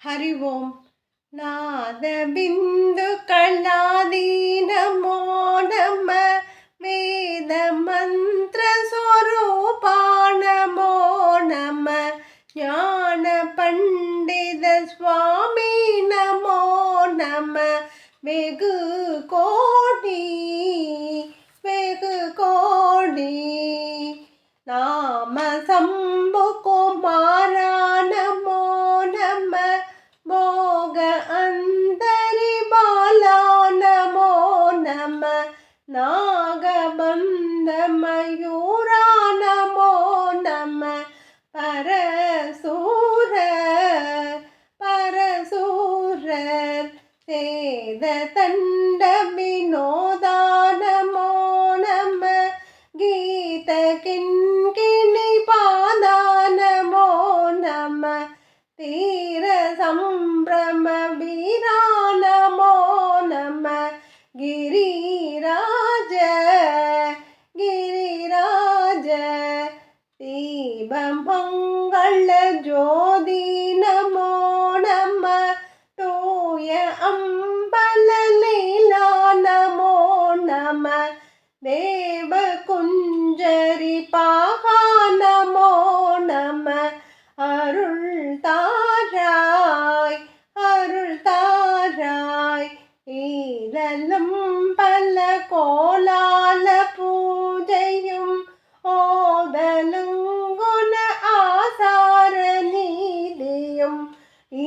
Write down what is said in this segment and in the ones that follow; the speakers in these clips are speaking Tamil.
हरि ओम नाद बिंदु कलादी नमो नम वेद मंत्र स्वरूपा नमो नम ज्ञान पंडित स्वामी नमो नम वेगु कोटि नाम शंभु कुमारा नमो नम भोग अंतरि बाला नमो नम नागबंध मयूरा नमो नम परसूर सेद तंड विनोदा नमो नम गीत किंकिणी पादा नमो नम तीर संभ्रम वीरा नमो नम गिरिराज दीपमंगल ज्योति नमो नम तूय अंबल लीला नमो नम देव कुंजरी पाहा नमो नम अरुள் தாராய் ஈரலும் பல கோலால பூஜையும் ஓதலுங்குண ஆசார நீதியும்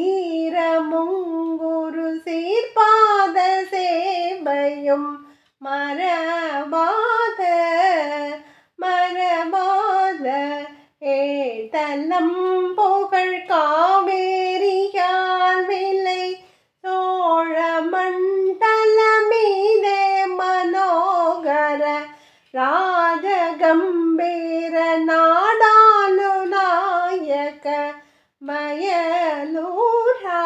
ஈரமுங்குரு சீர்பாத சேவையும் மரபாத ஏதலம் புகழ் காவேரியால் விலை சோழ மண்டல மீதே மனோகர ராஜகம்பீர நாடானு நாயக மயலூரா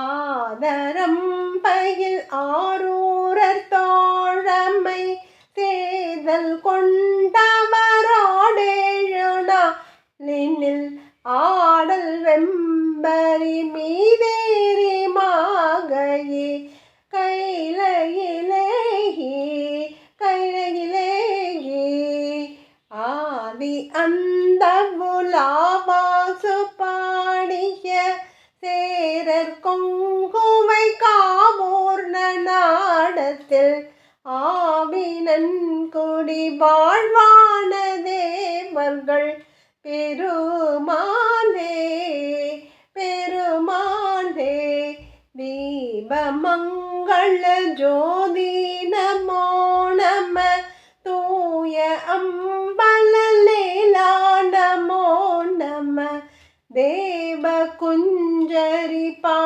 ஆதரம் பயில் ஆரூரர் தோழமை சேதல் கொண்டவரோடேழுநாளினில் ஆடல் வெம்பரி மீதேறி மாகையே கைலையிலேகி ஆதி அந்த முலாவாசு பாடிய சேரர் கொங்குவை காமூர்ண நாடத்தில் ஆவினன் குடி வாழ்வான தேவர்கள் பெருமானே தீபமங்கள ஜோதி நமோ நம தூய அம்பல லேலா நமோ நம தேவ குஞ்சரி பா